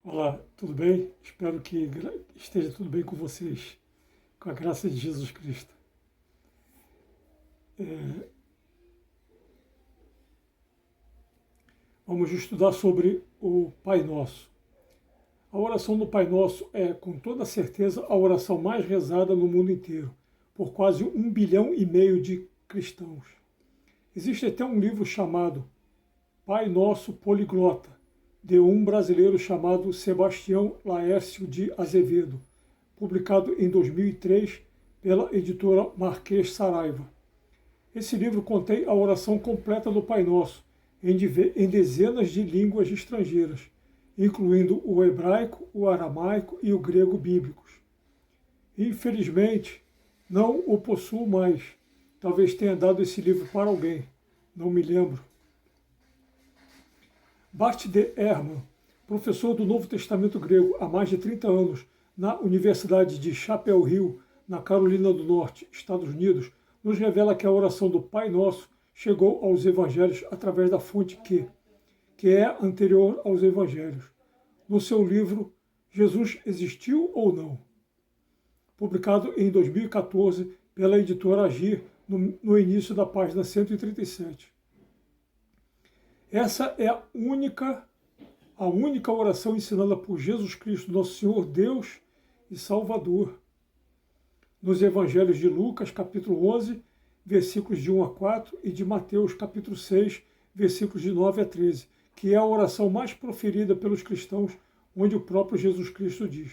Olá, tudo bem? Espero que esteja tudo bem com vocês, com a graça de Jesus Cristo. Vamos estudar sobre o Pai Nosso. A oração do Pai Nosso é, com toda certeza, a oração mais rezada no mundo inteiro, por quase 1,5 bilhão de cristãos. Existe até um livro chamado Pai Nosso Poliglota, de um brasileiro chamado Sebastião Laércio de Azevedo, publicado em 2003 pela editora Marquês Saraiva. Esse livro contém a oração completa do Pai Nosso, em dezenas de línguas estrangeiras, incluindo o hebraico, o aramaico e o grego bíblicos. Infelizmente, não o possuo mais. Talvez tenha dado esse livro para alguém, não me lembro. Bart de Ehrman, professor do Novo Testamento grego há mais de 30 anos na Universidade de Chapel Hill, na Carolina do Norte, Estados Unidos, nos revela que a oração do Pai Nosso chegou aos evangelhos através da fonte que é anterior aos evangelhos. No seu livro Jesus Existiu ou Não? Publicado em 2014 pela editora Agir, no início da página 137. Essa é a única oração ensinada por Jesus Cristo, nosso Senhor Deus e Salvador. Nos evangelhos de Lucas, capítulo 11, versículos de 1 a 4, e de Mateus, capítulo 6, versículos de 9 a 13, que é a oração mais proferida pelos cristãos, onde o próprio Jesus Cristo diz,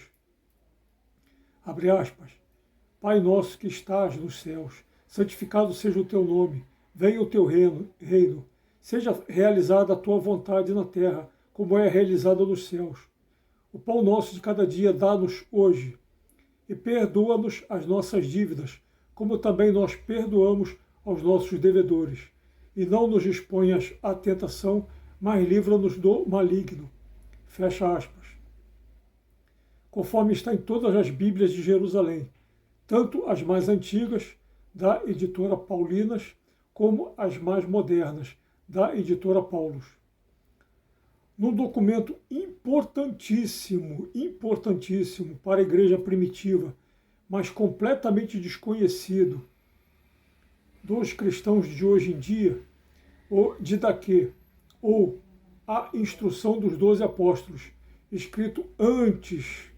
abre aspas, Pai nosso que estás nos céus, santificado seja o teu nome, venha o teu reino, seja realizada a tua vontade na terra, como é realizada nos céus. O pão nosso de cada dia dá-nos hoje, e perdoa-nos as nossas dívidas, como também nós perdoamos aos nossos devedores. E não nos exponhas à tentação, mas livra-nos do maligno. Fecha aspas. Conforme está em todas as Bíblias de Jerusalém, tanto as mais antigas, da editora Paulinas, como as mais modernas, da editora Paulus. Num documento importantíssimo para a igreja primitiva, mas completamente desconhecido dos cristãos de hoje em dia, o Didaquê, ou a Instrução dos 12 Apóstolos, escrito antes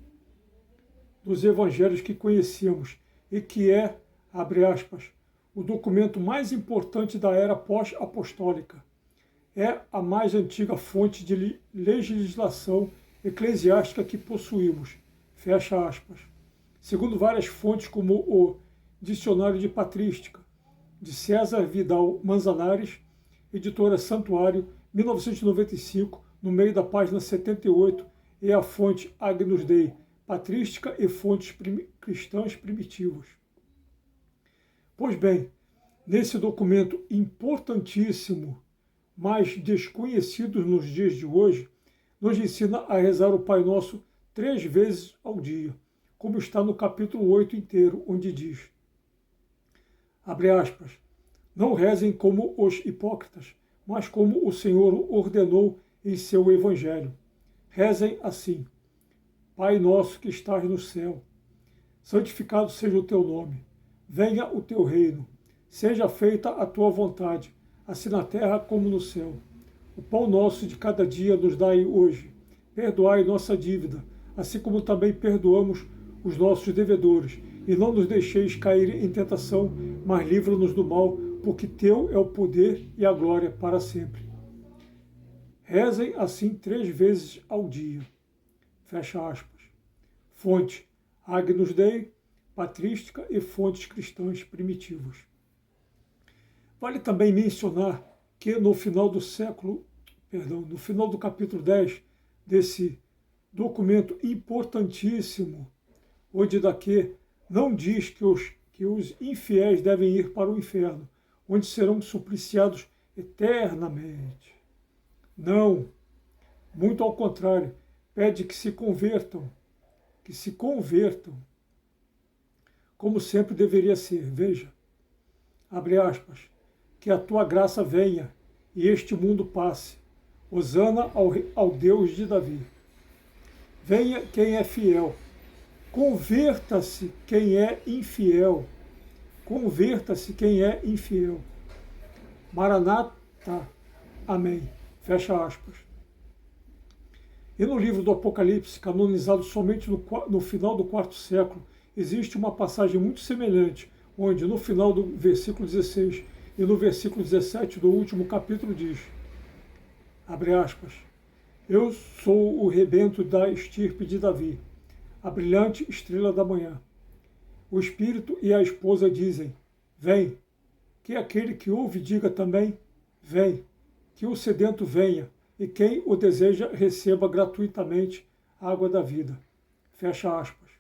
dos evangelhos que conhecemos, e que é, abre aspas, o documento mais importante da era pós-apostólica. É a mais antiga fonte de legislação eclesiástica que possuímos. Fecha aspas. Segundo várias fontes, como o Dicionário de Patrística, de César Vidal Manzanares, editora Santuário, 1995, no meio da página 78, e a fonte Agnus Dei, Patrística e Fontes Cristãs Primitivas. Pois bem, nesse documento importantíssimo, mas desconhecido nos dias de hoje, nos ensina a rezar o Pai Nosso 3 vezes ao dia, como está no capítulo 8 inteiro, onde diz, abre aspas, não rezem como os hipócritas, mas como o Senhor ordenou em seu Evangelho. Rezem assim, Pai nosso que estás no céu, santificado seja o teu nome, venha o teu reino, seja feita a tua vontade, assim na terra como no céu. O pão nosso de cada dia nos dai hoje. Perdoai nossa dívida, assim como também perdoamos os nossos devedores. E não nos deixeis cair em tentação, mas livra-nos do mal, porque teu é o poder e a glória para sempre. Rezem assim 3 vezes ao dia. Fecha aspas. Fonte Agnus Dei, Patrística e Fontes Cristãs Primitivas. Vale também mencionar que no final do capítulo 10 desse documento importantíssimo, o Didaquê não diz que os infiéis devem ir para o inferno, onde serão supliciados eternamente. Não, muito ao contrário, pede que se convertam, como sempre deveria ser. Veja, abre aspas, que a tua graça venha e este mundo passe. Hosana ao Deus de Davi. Venha quem é fiel. Converta-se quem é infiel. Converta-se quem é infiel. Maranata, amém. Fecha aspas. E no livro do Apocalipse, canonizado somente no final do quarto século, existe uma passagem muito semelhante, onde no final do versículo 16 e no versículo 17 do último capítulo diz, abre aspas, eu sou o rebento da estirpe de Davi, a brilhante estrela da manhã. O Espírito e a esposa dizem, vem. Que aquele que ouve diga também, vem. Que o sedento venha, e quem o deseja receba gratuitamente a água da vida. Fecha aspas.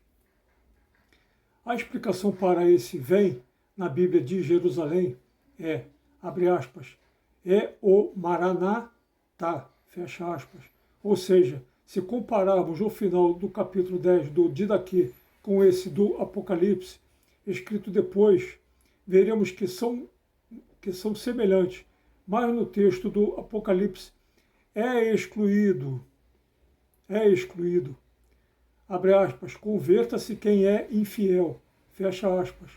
A explicação para esse vem, na Bíblia de Jerusalém, é, abre aspas, é o Maranatá, fecha aspas. Ou seja, se compararmos o final do capítulo 10 do Didaquê com esse do Apocalipse, escrito depois, veremos que são semelhantes, mas no texto do Apocalipse é excluído, abre aspas, converta-se quem é infiel, fecha aspas.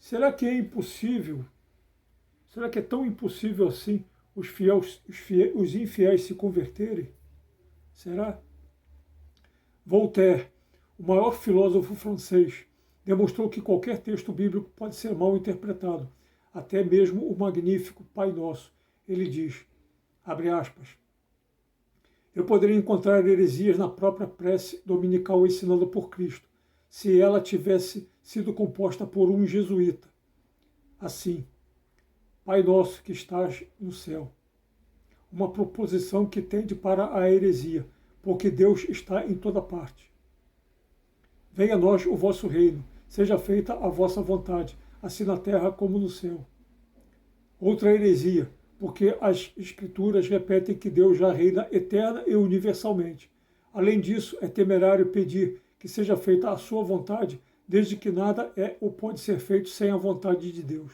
Será que é impossível, será que é tão impossível assim os infiéis se converterem? Será? Voltaire, o maior filósofo francês, demonstrou que qualquer texto bíblico pode ser mal interpretado, até mesmo o magnífico Pai Nosso. Ele diz, abre aspas, eu poderia encontrar heresias na própria prece dominical ensinada por Cristo, se ela tivesse sido composta por um jesuíta. Assim, Pai Nosso que estás no céu. Uma proposição que tende para a heresia, porque Deus está em toda parte. Venha a nós o vosso reino, seja feita a vossa vontade, assim na terra como no céu. Outra heresia, porque as Escrituras repetem que Deus já reina eterna e universalmente. Além disso, é temerário pedir que seja feita a sua vontade, desde que nada é ou pode ser feito sem a vontade de Deus.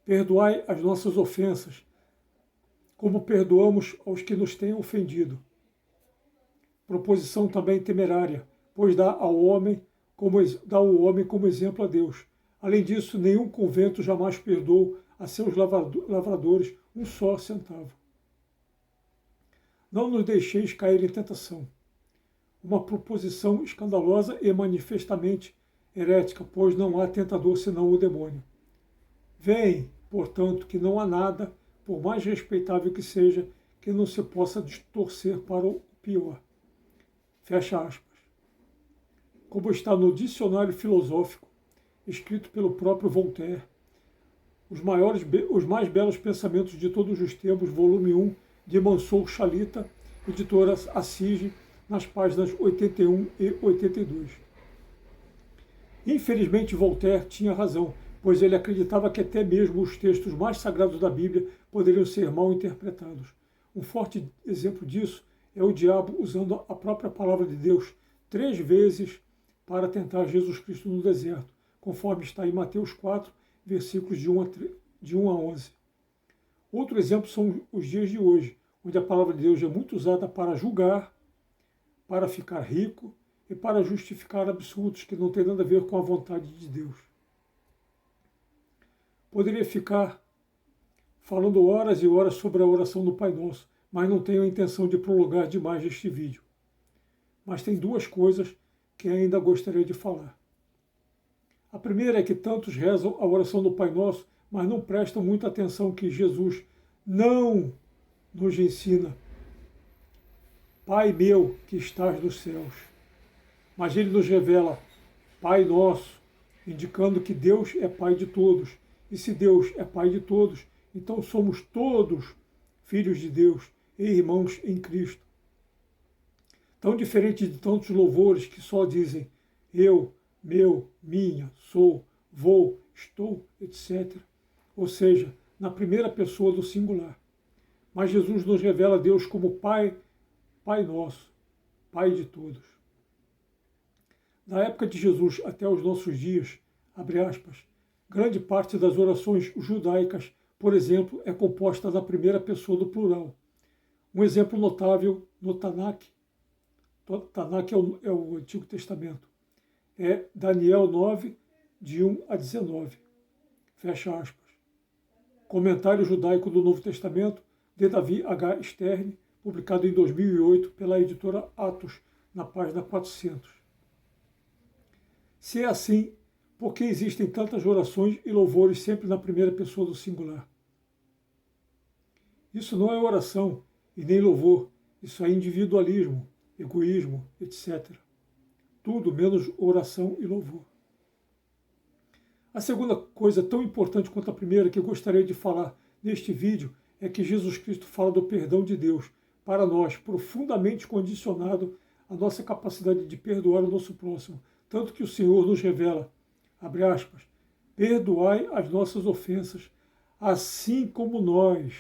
Perdoai as nossas ofensas, como perdoamos aos que nos têm ofendido. Proposição também temerária, pois dá o homem como exemplo a Deus. Além disso, nenhum convento jamais perdoou a seus lavradores um só centavo. Não nos deixeis cair em tentação. Uma proposição escandalosa e manifestamente herética, pois não há tentador senão o demônio. Vem, portanto, que não há nada, por mais respeitável que seja, que não se possa distorcer para o pior. Fecha aspas. Como está no dicionário filosófico, escrito pelo próprio Voltaire, os mais belos pensamentos de todos os tempos, volume 1, de Mansour Chalita, editora Assige, nas páginas 81 e 82. Infelizmente, Voltaire tinha razão, pois ele acreditava que até mesmo os textos mais sagrados da Bíblia poderiam ser mal interpretados. Um forte exemplo disso é o diabo usando a própria palavra de Deus 3 vezes para tentar Jesus Cristo no deserto, conforme está em Mateus 4, versículos de 1 a 11. Outro exemplo são os dias de hoje, onde a palavra de Deus é muito usada para julgar, para ficar rico e para justificar absurdos que não têm nada a ver com a vontade de Deus. Poderia ficar falando horas e horas sobre a oração do Pai Nosso, mas não tenho a intenção de prolongar demais este vídeo. Mas tem 2 coisas que ainda gostaria de falar. A primeira é que tantos rezam a oração do Pai Nosso, mas não prestam muita atenção que Jesus não nos ensina Pai meu que estás nos céus. Mas ele nos revela Pai Nosso, indicando que Deus é Pai de todos. E se Deus é Pai de todos, então somos todos filhos de Deus e irmãos em Cristo. Tão diferente de tantos louvores que só dizem eu, meu, minha, sou, vou, estou, etc. Ou seja, na primeira pessoa do singular. Mas Jesus nos revela Deus como Pai, Pai nosso, Pai de todos. Da época de Jesus até os nossos dias, abre aspas, grande parte das orações judaicas, por exemplo, é composta na primeira pessoa do plural. Um exemplo notável no Tanakh. Tanakh é o Antigo Testamento. É Daniel 9, de 1 a 19. Fecha aspas. Comentário judaico do Novo Testamento, de Davi H. Stern, publicado em 2008 pela editora Atos, na página 400. Se é assim, por que existem tantas orações e louvores sempre na primeira pessoa do singular? Isso não é oração e nem louvor, isso é individualismo, egoísmo, etc. Tudo menos oração e louvor. A segunda coisa tão importante quanto a primeira que eu gostaria de falar neste vídeo é que Jesus Cristo fala do perdão de Deus para nós, profundamente condicionado à nossa capacidade de perdoar o nosso próximo, tanto que o Senhor nos revela, abre aspas, perdoai as nossas ofensas, assim como nós,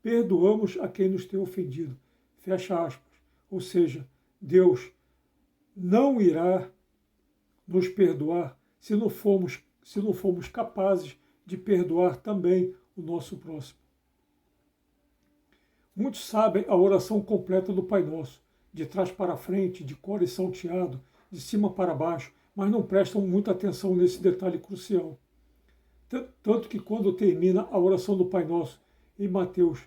perdoamos a quem nos tem ofendido, fecha aspas. Ou seja, Deus não irá nos perdoar se não formos capazes de perdoar também o nosso próximo. Muitos sabem a oração completa do Pai Nosso, de trás para frente, de cor e salteado, de cima para baixo, mas não prestam muita atenção nesse detalhe crucial. Tanto que quando termina a oração do Pai Nosso, em Mateus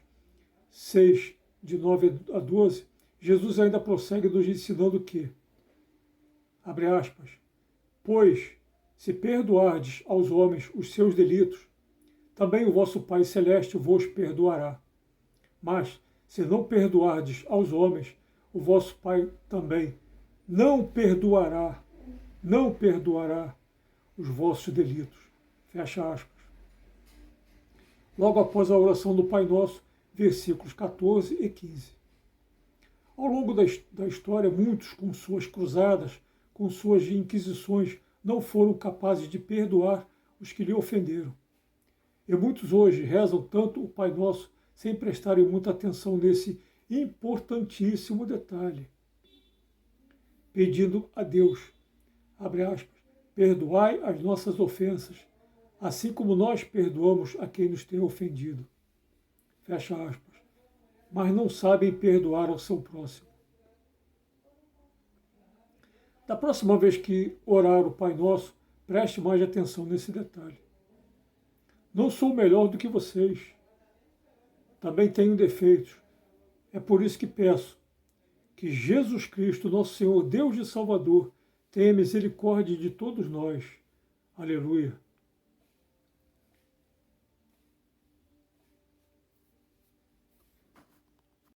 6, de 9 a 12, Jesus ainda prossegue nos ensinando que, abre aspas, pois, se perdoardes aos homens os seus delitos, também o vosso Pai Celeste vos perdoará. Mas, se não perdoardes aos homens, o vosso Pai também não perdoará os vossos delitos. Fecha aspas. Logo após a oração do Pai Nosso, versículos 14 e 15. Ao longo da história, muitos, com suas cruzadas, com suas inquisições, não foram capazes de perdoar os que lhe ofenderam. E muitos hoje rezam tanto o Pai Nosso sem prestarem muita atenção nesse importantíssimo detalhe, pedindo a Deus, abre aspas, perdoai as nossas ofensas, assim como nós perdoamos a quem nos tem ofendido, fecha aspas, mas não sabem perdoar ao seu próximo. Da próxima vez que orar o Pai Nosso, preste mais atenção nesse detalhe. Não sou melhor do que vocês. Também tenho defeitos. É por isso que peço que Jesus Cristo, nosso Senhor, Deus e Salvador, tenha misericórdia de todos nós. Aleluia.